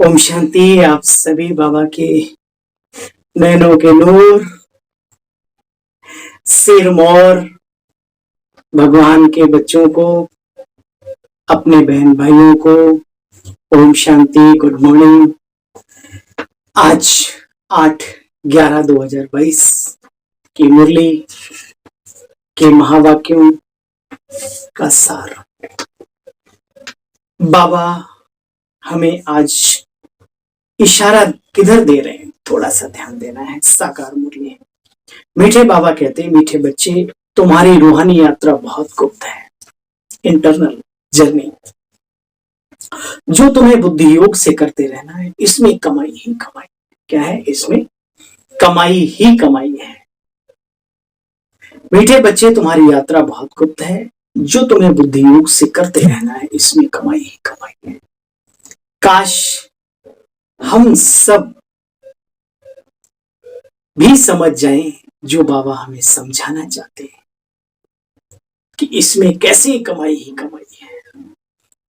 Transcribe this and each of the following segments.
ओम शांति। आप सभी बाबा के नैनों के नूर, सिरमौर भगवान के बच्चों को, अपने बहन भाइयों को ओम शांति, गुड मॉर्निंग। आज 8/11/2022 की मुरली के महावाक्यों का सार। बाबा हमें आज इशारा किधर दे रहे हैं, थोड़ा सा ध्यान देना है। साकार मुरली है। मीठे बाबा कहते हैं, मीठे बच्चे तुम्हारी रूहानी यात्रा बहुत गुप्त है, इंटरनल जर्नी, जो तुम्हें बुद्धि योग से करते रहना है। इसमें कमाई ही कमाई। क्या है? इसमें कमाई ही कमाई है। मीठे बच्चे तुम्हारी यात्रा बहुत गुप्त है, जो तुम्हें बुद्धि योग से करते रहना है। इसमें कमाई ही कमाई है। काश हम सब भी समझ जाएं जो बाबा हमें समझाना चाहते हैं कि इसमें कैसे कमाई ही कमाई है,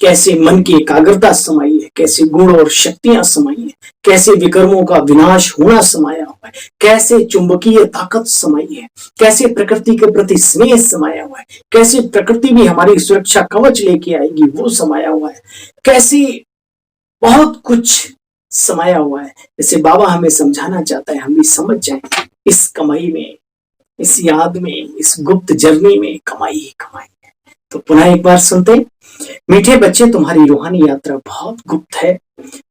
कैसे मन की एकाग्रता समाई है, कैसे गुण और शक्तियां समाई है, कैसे विकर्मों का विनाश होना समाया हुआ है, कैसे चुंबकीय ताकत समाई है, कैसे प्रकृति के प्रति स्नेह समाया हुआ है, कैसे प्रकृति भी हमारी सुरक्षा कवच लेके आएगी वो समाया हुआ है, कैसे बहुत कुछ समाया हुआ है। जैसे बाबा हमें समझाना चाहता है, हम भी समझ जाएं इस कमाई में, इस याद में, इस गुप्त जर्नी में कमाई ही कमाई है। तो पुनः एक बार सुनते। मीठे बच्चे तुम्हारी रूहानी यात्रा बहुत गुप्त है,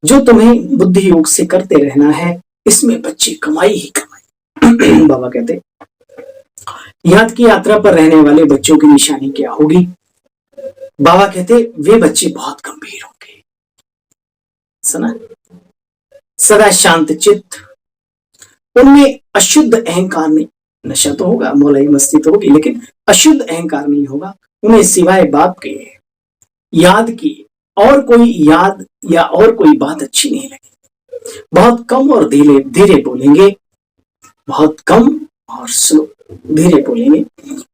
जो तुम्हें बुद्धि योग से करते रहना है। इसमें बच्चे कमाई ही कमाई। बाबा कहते याद की यात्रा पर रहने वाले बच्चों की निशानी क्या होगी? बाबा कहते वे बच्चे बहुत गंभीर होंगे। सुना? सदा शांत चित्त, उनमें अशुद्ध अहंकार नहीं। नशा तो होगा, मौलाई मस्ती तो होगी, लेकिन अशुद्ध अहंकार नहीं होगा। उन्हें सिवाय बाप के याद की और कोई याद या और कोई बात अच्छी नहीं लगेगी। बहुत कम और धीरे धीरे बोलेंगे, बहुत कम और स्लो धीरे बोलेंगे।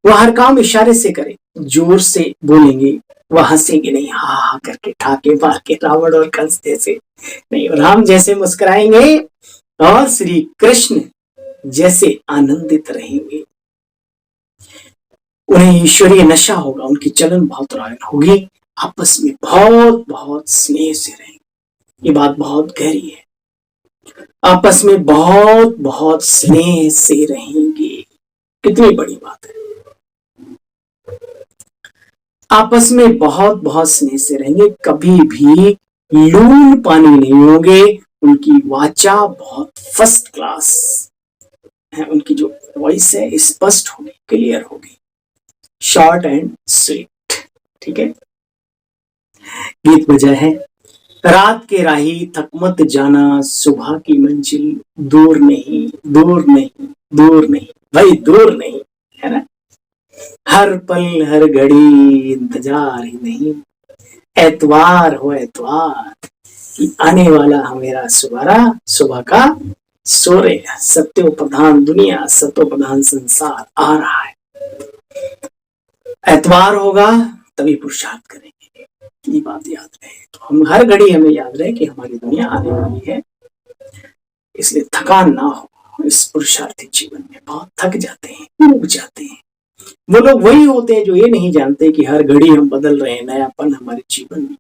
वह हर काम इशारे से करे, जोर से बोलेंगे। वह हंसेंगे नहीं, हा हा करके, ठाके मार के, रावण और कंस जैसे नहीं, राम जैसे मुस्कुराएंगे और श्री कृष्ण जैसे आनंदित रहेंगे। उन्हें ईश्वरीय नशा होगा, उनकी चलन बहुत रॉयल होगी। आपस में बहुत बहुत स्नेह से रहेंगे। ये बात बहुत गहरी है। आपस में बहुत बहुत स्नेह से रहेंगे। कितनी बड़ी बात है। आपस में बहुत बहुत स्नेह से रहेंगे, कभी भी लून पानी नहीं होंगे। उनकी वाचा बहुत फर्स्ट क्लास है। उनकी जो वॉइस है स्पष्ट होगी, क्लियर होगी, शॉर्ट एंड स्वीट। ठीक है। गीत बजा है, रात के राही थक मत जाना, सुबह की मंजिल दूर नहीं, दूर नहीं, दूर नहीं, भाई दूर नहीं, है ना। हर पल हर घड़ी इंतजार ही नहीं, एतवार हो एतवार कि आने वाला हमेरा सुबारा, सुबह का सोरे। सत्यो प्रधान दुनिया, सत्यो प्रधान संसार आ रहा है। एतवार होगा तभी पुरुषार्थ करेंगे। ये बात याद रहे। तो हम हर घड़ी हमें याद रहे कि हमारी दुनिया आने वाली है, इसलिए थकान ना हो। इस पुरुषार्थी जीवन में बहुत थक जाते हैं, ऊब जाते हैं। वो लोग वही होते हैं जो ये नहीं जानते कि हर घड़ी हम बदल रहे हैं। नयापन हमारे जीवन में,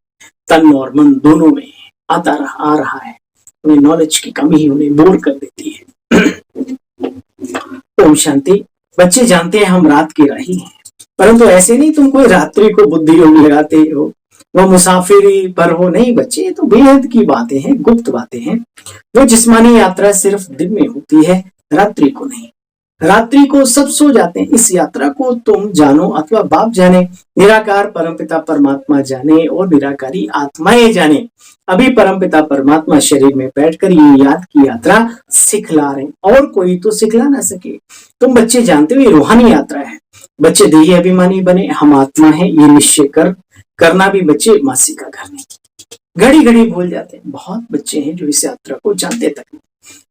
तन और मन दोनों में आ रहा है। उन्हें नॉलेज की कमी ही उन्हें बोर कर देती है। ओम शांति। बच्चे जानते हैं हम रात के राही हैं, परंतु ऐसे नहीं तुम कोई रात्रि को बुद्धि योग लगाते हो, वह मुसाफिरी पर हो। नहीं बच्चे, ये तो बेहद की बातें हैं, गुप्त बातें हैं। वो जिस्मानी यात्रा सिर्फ दिन में होती है, रात्रि को नहीं। रात्रि को सब सो जाते हैं। इस यात्रा को तुम जानो अथवा बाप जाने, निराकार परमपिता परमात्मा जाने और निराकारी आत्माएं जाने। अभी परमपिता परमात्मा शरीर में बैठकर ये याद की यात्रा सिखला रहे, और कोई तो सिखला ना सके। तुम बच्चे जानते हो ये रूहानी यात्रा है। बच्चे देही अभिमानी बने, हम आत्मा है ये निश्चय करना भी बच्चे मासी का घर नहीं। घड़ी घड़ी भूल जाते हैं। बहुत बच्चे हैं जो इस यात्रा को जानते तक नहीं,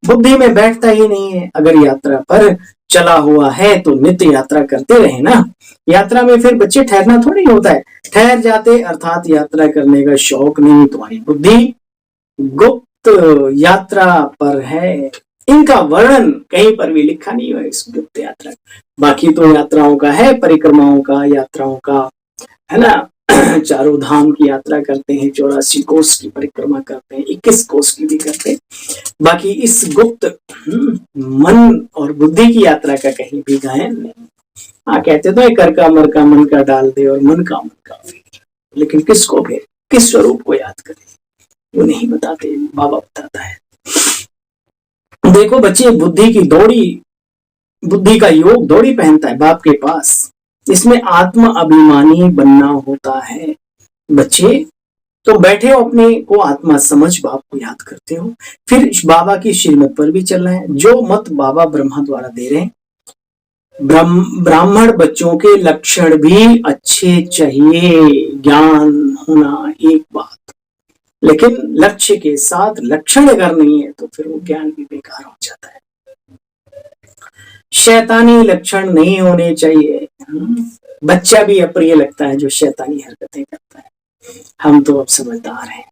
बुद्धि में बैठता ही नहीं है। अगर यात्रा पर चला हुआ है तो नित्य यात्रा करते रहे ना। यात्रा में फिर बच्चे ठहरना थोड़ी होता है, ठहर जाते, अर्थात यात्रा करने का शौक नहीं। तुम्हारी बुद्धि गुप्त यात्रा पर है। इनका वर्णन कहीं पर भी लिखा नहीं हुआ इस गुप्त यात्रा। बाकी तो यात्राओं का है, परिक्रमाओं का, यात्राओं का, है ना। चारों धाम की यात्रा करते हैं, 84 कोस की परिक्रमा करते हैं, 21 कोस की भी करते हैं। बाकी इस गुप्त मन और बुद्धि की यात्रा का कहीं भी गायन नहीं। हाँ, कहते तो कर का मर का मन का डाल दे और मन का फेर, लेकिन किसको फेर, किस स्वरूप को याद करें, वो नहीं बताते, बाबा बताता है। देखो बच्चे, बुद्धि का योग दौड़ी पहनता है बाप के पास, इसमें आत्म अभिमानी बनना होता है। बच्चे तो बैठे हो, अपने को आत्मा समझ बाप को याद करते हो, फिर बाबा की श्रीमत पर भी चलना है, जो मत बाबा ब्रह्मा द्वारा दे रहे हैं। ब्राह्मण बच्चों के लक्षण भी अच्छे चाहिए, ज्ञान होना एक बात, लेकिन लक्ष्य के साथ लक्षण अगर नहीं है तो फिर वो ज्ञान भी बेकार हो जाता है। शैतानी लक्षण नहीं होने चाहिए। बच्चा भी अप्रिय लगता है जो शैतानी हरकतें करता है। हम तो अब समझदार हैं।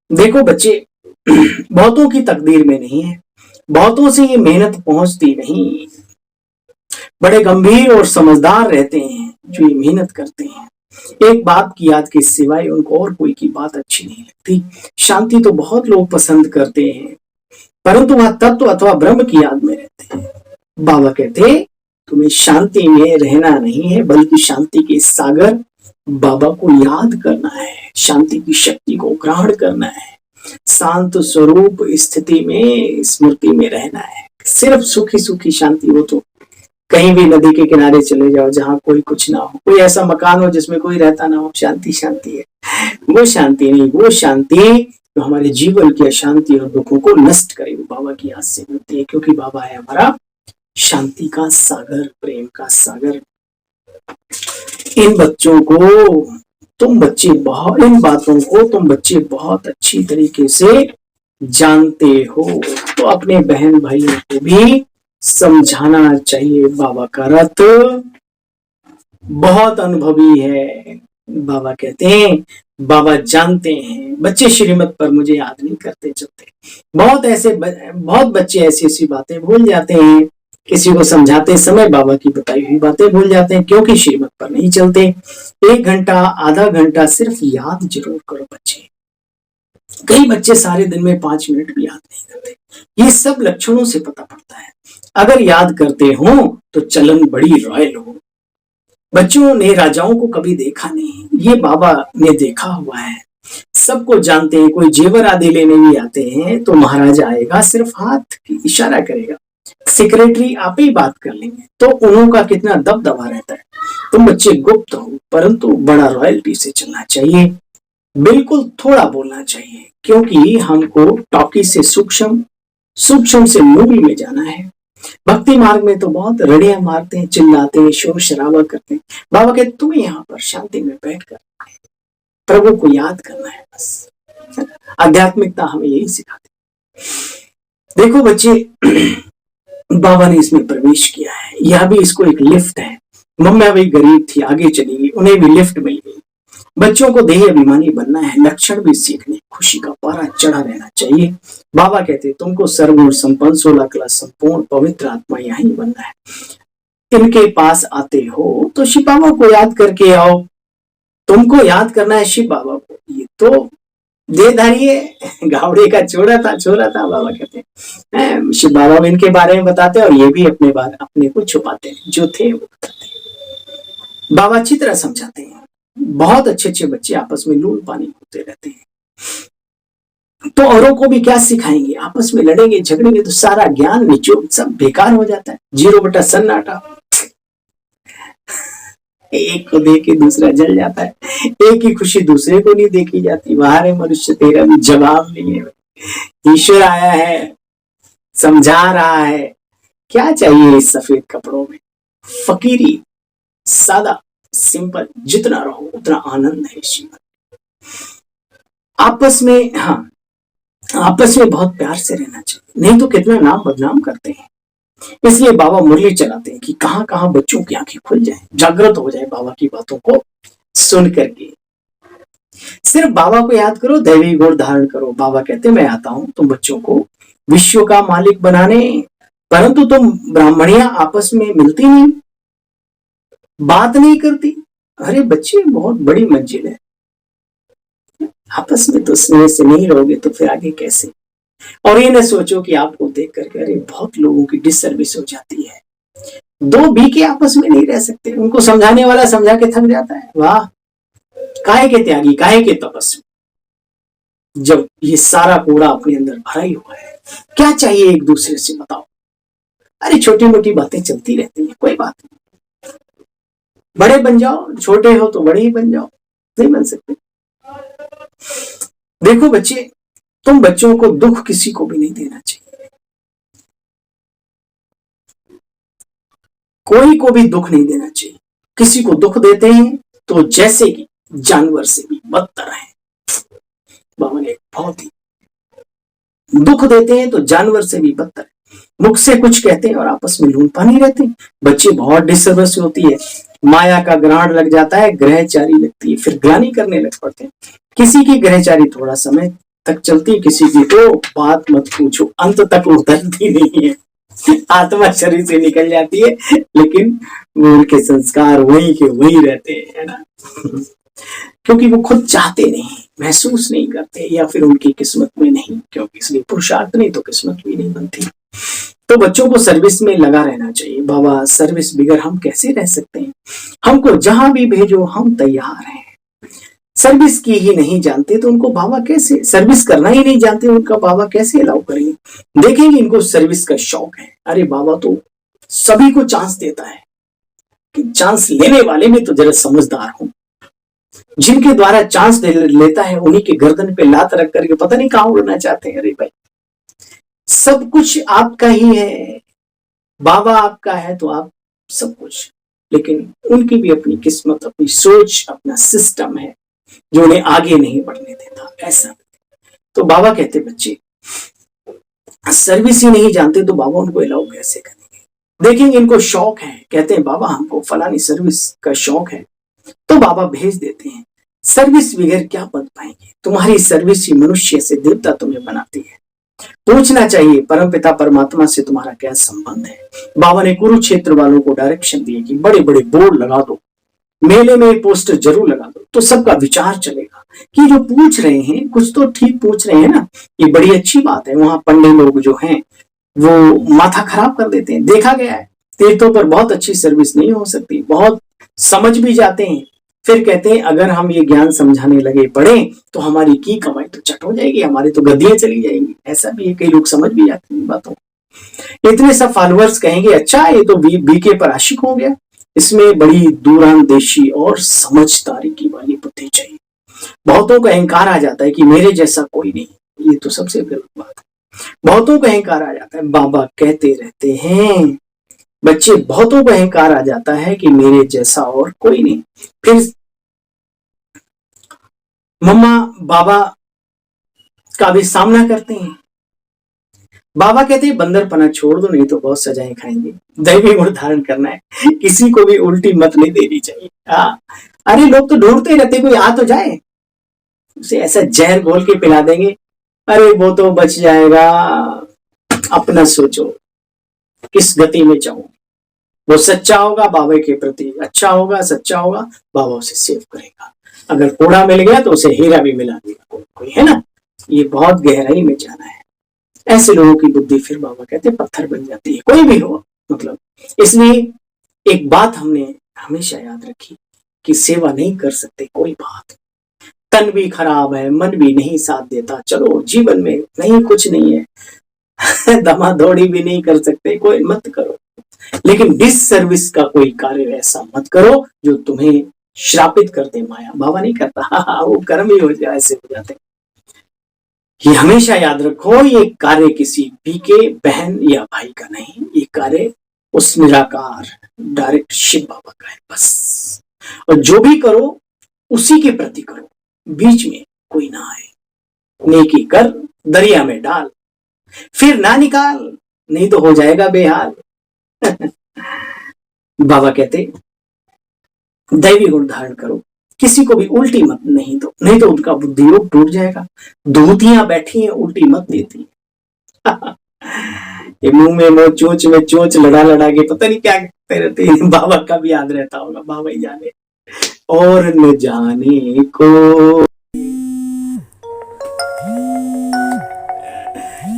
देखो बच्चे, बहुतों की तकदीर में नहीं है, बहुतों से ये मेहनत पहुंचती नहीं। बड़े गंभीर और समझदार रहते हैं जो ये मेहनत करते हैं। एक बाप की याद के सिवाय उनको और कोई की बात अच्छी नहीं लगती। शांति तो बहुत लोग पसंद करते हैं, परंतु वह तत्व अथवा ब्रह्म की याद में रहते हैं। बाबा कहते तुम्हें शांति में रहना नहीं है, बल्कि शांति के सागर बाबा को याद करना है, शांति की शक्ति को ग्रहण करना है, शांत स्वरूप स्थिति में, स्मृति में रहना है। सिर्फ सुखी सुखी शांति हो तो कहीं भी नदी के किनारे चले जाओ जहां कोई कुछ ना हो, कोई ऐसा मकान हो जिसमें कोई रहता ना हो, शांति शांति है। वो शांति नहीं, वो शांति तो हमारे जीवन की अशांति और दुखों को नष्ट करे, वो बाबा की याद से मिलती है, क्योंकि बाबा है हमारा शांति का सागर, प्रेम का सागर। इन बच्चों को इन बातों को तुम बच्चे बहुत अच्छी तरीके से जानते हो, तो अपने बहन भाइयों को भी समझाना चाहिए। बाबा का रथ बहुत अनुभवी है। बाबा कहते हैं, बाबा जानते हैं। बच्चे श्रीमत पर मुझे याद नहीं करते चलते। बहुत बच्चे ऐसी बातें भूल जाते हैं, किसी को समझाते समय बाबा की बताई हुई बातें भूल जाते हैं, क्योंकि श्रीमत पर नहीं चलते। 1 घंटा आधा घंटा सिर्फ याद जरूर करो बच्चे। कई बच्चे सारे दिन में 5 मिनट भी याद नहीं करते। ये सब लक्षणों से पता पड़ता है। अगर याद करते हो तो चलन बड़ी रॉयल हो। बच्चों ने राजाओं को कभी देखा नहीं, ये बाबा ने देखा हुआ है। सबको जानते हैं। कोई जेवर आदि लेने भी आते हैं तो महाराज आएगा, सिर्फ हाथ की इशारा करेगा, सेक्रेटरी आप ही बात कर लेंगे, तो उनका कितना दबदबा रहता है। तुम बच्चे गुप्त हो, परंतु बड़ा रॉयल्टी से चलना चाहिए। बिल्कुल थोड़ा बोलना चाहिए, क्योंकि हमको टॉकी से सूक्ष्म से मूल में जाना है। भक्ति मार्ग में तो बहुत रड़ियां मारते हैं, चिल्लाते हैं, शोर शराबा करते हैं। बाबा कहते तुम्हें यहाँ पर शांति में बैठकर प्रभु को याद करना है बस। आध्यात्मिकता हमें यही सिखाती। देखो बच्चे, बाबा ने इसमें प्रवेश किया है। यह भी इसको एक लिफ्ट है। मम्मा भी गरीब थी, आगे चली गई, उन्हें भी लिफ्ट मिल गई। बच्चों को देह अभिमानी बनना है, लक्षण भी सीखने, खुशी का पारा चढ़ा रहना चाहिए। बाबा कहते तुमको सर्वगुण संपन्न 16 कला संपूर्ण पवित्र आत्मा यहीं बनना है। इनके पास आते हो तो शिव बाबा को याद करके आओ। तुमको याद करना है शिव बाबा को। ये तो देहधारी है, घावड़े का छोरा था बाबा कहते हैं। शिव बाबा इनके बारे में बताते हैं और ये भी अपने को छुपाते हैं, जो थे वो बताते हैं। बाबा अच्छी तरह समझाते हैं। बहुत अच्छे बच्चे आपस में लूल पानी होते रहते हैं, तो औरों को भी क्या सिखाएंगे। आपस में लड़ेंगे झगड़ेंगे तो सारा ज्ञान निचोड़ सब बेकार हो जाता है, 0 सन्नाटा। एक को देख के दूसरा जल जाता है, एक की खुशी दूसरे को नहीं देखी जाती। बाहर मनुष्य तेरा भी जवाब नहीं है। ईश्वर आया है, समझा रहा है। क्या चाहिए इस सफेद कपड़ों में, फकीरी, सादा, सिंपल। जितना रहो उतना आनंद है जीवन। आपस में बहुत प्यार से रहना चाहिए, नहीं तो कितना नाम बदनाम करते हैं। इसलिए बाबा मुरली चलाते हैं कि कहां कहां बच्चों की आंखें खुल जाएं, जागृत हो जाए बाबा की बातों को सुन करके। सिर्फ बाबा को याद करो, दैवी गुण धारण करो। बाबा कहते मैं आता हूं तुम बच्चों को विश्व का मालिक बनाने, परंतु तुम ब्राह्मणियां आपस में मिलती नहीं, बात नहीं करती। अरे बच्चे, बहुत बड़ी मंजिल है, आपस में तो स्नेह से नहीं रहोगे तो फिर आगे कैसे। और ये न सोचो कि आपको देख करके अरे बहुत लोगों की डिसर्विस हो जाती है, दो बी के आपस में नहीं रह सकते, उनको समझाने वाला समझा के थक जाता है। वाह, काहे के त्यागी, काहे के तपस्वी, जब ये सारा कूड़ा अपने अंदर भरा ही हुआ है, क्या चाहिए एक दूसरे से बताओ। अरे छोटी मोटी बातें चलती रहती हैं, कोई बात नहीं, बड़े बन जाओ, छोटे हो तो बड़े ही बन जाओ, नहीं बन सकते। देखो बच्चे, तुम बच्चों को दुख किसी को भी नहीं देना चाहिए, कोई को भी दुख नहीं देना चाहिए। किसी को दुख देते हैं तो जैसे कि जानवर से भी बदतर है। बाबा ने बहुत ही, दुख देते हैं तो जानवर से भी बदतर है। मुख से कुछ कहते हैं और आपस में लून पानी रहते हैं। बच्चे बहुत डिस्टर्बेंस होती है, माया का ग्रहण लग जाता है, ग्रहचारी लगती है, फिर ग्लानि करने लग पड़ते हैं। किसी की ग्रहचारी थोड़ा समय तक चलती है, किसी की तो बात मत पूछो, अंत तक उतरती नहीं है, आत्मा शरीर से निकल जाती है, लेकिन उनके संस्कार वही के वही रहते हैं, है ना। क्योंकि वो खुद चाहते नहीं, महसूस नहीं करते, या फिर उनकी किस्मत में नहीं, क्योंकि इसलिए पुरुषार्थ नहीं तो किस्मत भी नहीं बनती। तो बच्चों को सर्विस में लगा रहना चाहिए। बाबा, सर्विस बिगर हम कैसे रह सकते हैं, हमको जहां भी भेजो हम तैयार हैं। सर्विस की ही नहीं जानते तो उनको बाबा कैसे, सर्विस करना ही नहीं जानते उनका बाबा कैसे अलाउ करेंगे। देखेंगे इनको सर्विस का शौक है, अरे बाबा तो सभी को चांस देता है, कि चांस लेने वाले में तो जरा समझदार हो। जिनके द्वारा चांस लेता है उन्हीं के गर्दन पे लात रख करके पता नहीं कहां उड़ना चाहते हैं। अरे भाई, सब कुछ आपका ही है, बाबा आपका है तो आप सब कुछ, लेकिन उनकी भी अपनी किस्मत, अपनी सोच, अपना सिस्टम है जो उन्हें आगे नहीं बढ़ने देता। ऐसा तो बाबा कहते बच्चे सर्विस ही नहीं जानते तो बाबा उनको अलाउ कैसे करेंगे। देखेंगे इनको शौक है, कहते हैं बाबा हमको फलानी सर्विस का शौक है, तो बाबा भेज देते हैं। सर्विस बगैर क्या बन पाएंगे, तुम्हारी सर्विस ही मनुष्य से देवता तुम्हें बनाती है। पूछना चाहिए परमपिता परमात्मा से तुम्हारा क्या संबंध है। बाबा ने कुरुक्षेत्र वालों को डायरेक्शन दिए कि बड़े बड़े बोर्ड लगा दो, मेले में पोस्टर जरूर लगा दो, तो सबका विचार चलेगा कि जो पूछ रहे हैं कुछ तो ठीक पूछ रहे हैं ना, ये बड़ी अच्छी बात है। वहां पंडित लोग जो हैं वो माथा खराब कर देते हैं, देखा गया है तीर्थों पर बहुत अच्छी सर्विस नहीं हो सकती, बहुत समझ भी जाते हैं, फिर कहते हैं अगर हम ये ज्ञान समझाने लगे पढ़े तो हमारी की कमाई तो चट हो जाएगी, हमारी तो गद्दियां चली जाएंगी। ऐसा भी है, कई लोग समझ भी जाते हैं बातों। इतने सब फॉलोअर्स कहेंगे अच्छा ये तो बीके पर आशिक हो गया। इसमें बड़ी दूरांदेशी और समझदारी की वाली बुद्धि चाहिए। बहुतों का अहंकार आ जाता है कि मेरे जैसा कोई नहीं, ये तो सबसे गलत बात है। बहुतों का अहंकार आ जाता है, बाबा कहते रहते हैं बच्चे, बहुतों को अहंकार आ जाता है कि मेरे जैसा और कोई नहीं। फिर मम्मा बाबा का भी सामना करते हैं। बाबा कहते हैं बंदरपना छोड़ दो नहीं तो बहुत सजाएं खाएंगे, दैवी गुण धारण करना है, किसी को भी उल्टी मत नहीं देनी चाहिए। अरे लोग तो ढूंढते रहते कोई आ तो जाए, उसे ऐसा जहर घोल के पिला देंगे, अरे वो तो बच जाएगा, अपना सोचो किस गति में जाऊं। वो सच्चा होगा बाबा के प्रति, अच्छा होगा, सच्चा होगा, बाबा उसे सेव करेगा। अगर कूड़ा मिल गया तो उसे हीरा भी मिला देगा कोई, है ना। ये बहुत गहराई में जाना है। ऐसे लोगों की बुद्धि फिर बाबा कहते पत्थर बन जाती है, कोई भी हो मतलब। इसलिए एक बात हमने हमेशा याद रखी कि सेवा नहीं कर सकते कोई बात, तन भी खराब है, मन भी नहीं साथ देता, चलो जीवन में नहीं कुछ नहीं है, दमा दौड़ी भी नहीं कर सकते, कोई मत करो, लेकिन डिससर्विस का कोई कार्य ऐसा मत करो जो तुम्हें श्रापित कर दे माया। बाबा नहीं करता, वो कर्म ही हो जाए, ऐसे हो जाते। ये हमेशा याद रखो, ये कार्य किसी पीके बहन या भाई का नहीं, ये कार्य उस निराकार डायरेक्ट शिव बाबा का है बस। और जो भी करो उसी के प्रति करो, बीच में कोई ना आए। नेकी कर दरिया में डाल, फिर ना निकाल, नहीं तो हो जाएगा बेहाल। बाबा कहते दैवी गुण धारण करो, किसी को भी उल्टी मत नहीं दो, नहीं तो उनका बुद्धि योग टूट जाएगा। धूतियां बैठी हैं उल्टी मत देती। ये मुंह में चोच लड़ा लड़ा के पता नहीं क्या करते रहते हैं। बाबा का भी याद रहता होगा, बाबा ही जाने और न जाने को।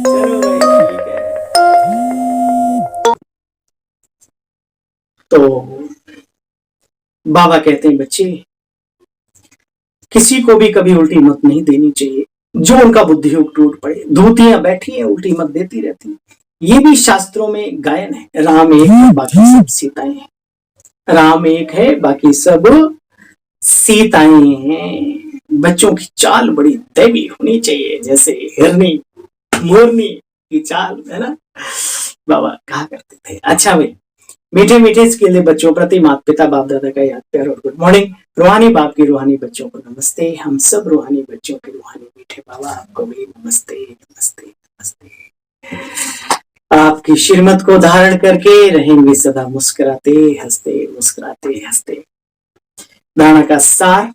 चलो भाई ठीक है। तो बाबा कहते हैं बच्चे किसी को भी कभी उल्टी मत नहीं देनी चाहिए, जो उनका बुद्धि योग टूट पड़े। धूतियां बैठी हैं उल्टी मत देती रहती। ये भी शास्त्रों में गायन है, राम एक है बाकी सब सीताएं हैं। राम एक है बाकी सब सीताएं हैं। बच्चों की चाल बड़ी दैवी होनी चाहिए, जैसे हिरनी मोरनी की चाल, है ना, बाबा कहा करते थे। अच्छा भाई, मीठे मीठे के लिए बच्चों प्रति माता पिता बाप दादा का याद प्यार और गुड मॉर्निंग। रूहानी बाप की रूहानी बच्चों को नमस्ते। हम सब रूहानी बच्चों के रूहानी मीठे बाबा आपको भी नमस्ते नमस्ते नमस्ते। आपकी श्रीमत को धारण करके रहेंगे सदा मुस्कुराते हंसते मुस्कुराते हंसते। दाना का सार,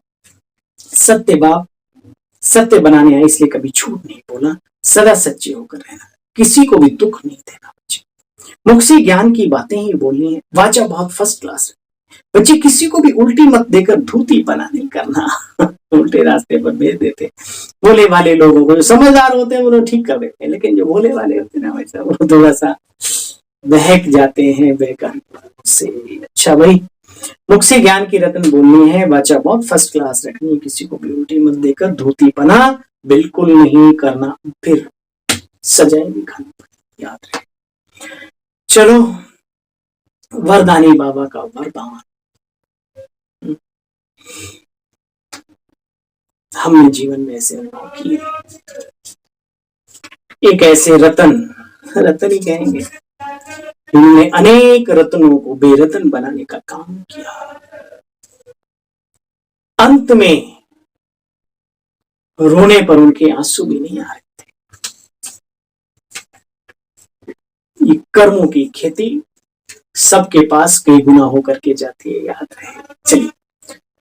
सत्य बाप सत्य बनाने आए इसलिए कभी झूठ नहीं बोला, सदा सच्चे होकर रहना, किसी को भी दुख नहीं देना। बच्चे मुख से ज्ञान की बातें ही बोलनी है, वाचा बहुत फर्स्ट क्लास है। बच्चे किसी को भी उल्टी मत देकर धूती बना नहीं करना। उल्टे रास्ते पर भेज देते। भोले वाले लोगों को, जो समझदार होते हैं वो ठीक कर देते हैं, लेकिन जो भोले वाले होते हैं ना वैसा, वो थोड़ा सा बहक जाते हैं बेकार से। अच्छा भाई, मुख से ज्ञान की रत्न बोलनी है, वाचा बहुत फर्स्ट क्लास रखनी है, किसी को भी उल्टी मत देकर धोती पना बिल्कुल नहीं करना, फिर सजाएंगे खाने पर, याद रहे। चलो, वरदानी बाबा का वरदान हमने जीवन में ऐसे अनुभव किए। एक ऐसे रतन ही कहेंगे, उन्होंने अनेक रत्नों को बेरतन बनाने का काम किया। अंत में रोने पर उनके आंसू भी नहीं आ रहे थे। ये कर्मों की खेती सबके पास कई गुना होकर के जाती है, याद रहे। चलिए,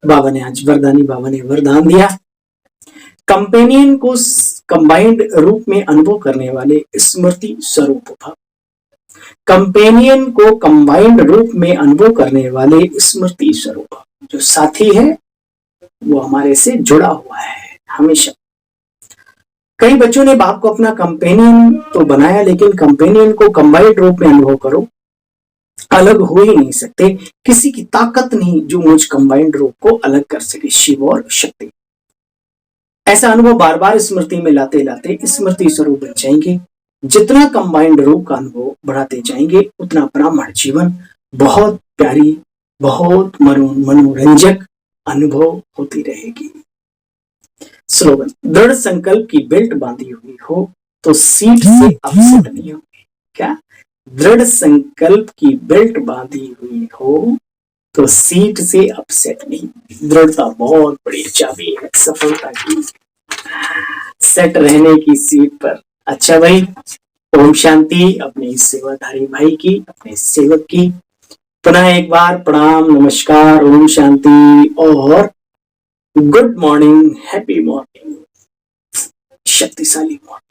बाबा ने आज वरदानी बाबा ने वरदान दिया, कंपेनियन को कंबाइंड रूप में अनुभव करने वाले स्मृति स्वरूप भव। कंपेनियन को कंबाइंड रूप में अनुभव करने वाले स्मृति स्वरूप, जो साथी है वो हमारे से जुड़ा हुआ है हमेशा। कई बच्चों ने बाप को अपना कंपेनियन तो बनाया, लेकिन कंपेनियन को कंबाइंड रूप में अनुभव करो, अलग हो ही नहीं सकते। किसी की ताकत नहीं जो मुझ कंबाइंड रूप को अलग कर सके, शिव और शक्ति। ऐसा अनुभव बार बार स्मृति में लाते लाते स्मृति स्वरूप बन जाएंगे। जितना कंबाइंड रूप का अनुभव बढ़ाते जाएंगे, उतना ब्राह्मण जीवन बहुत प्यारी, बहुत मनोरंजक अनुभव होती रहेगी। स्लोगन, दृढ़ संकल्प की बेल्ट बांधी हुई हो तो सीट से अपसेट नहीं होगी। क्या? दृढ़ संकल्प की बेल्ट बांधी हुई हो तो सीट से अपसेट नहीं। दृढ़ता बहुत बड़ी चाबी है सफलता की, सेट रहने की सीट पर। अच्छा भाई, ओम शांति अपने सेवाधारी भाई की, अपने सेवक की पुनः एक बार प्रणाम, नमस्कार, ओम शांति और गुड मॉर्निंग, हैप्पी मॉर्निंग, शक्तिशाली मॉर्निंग।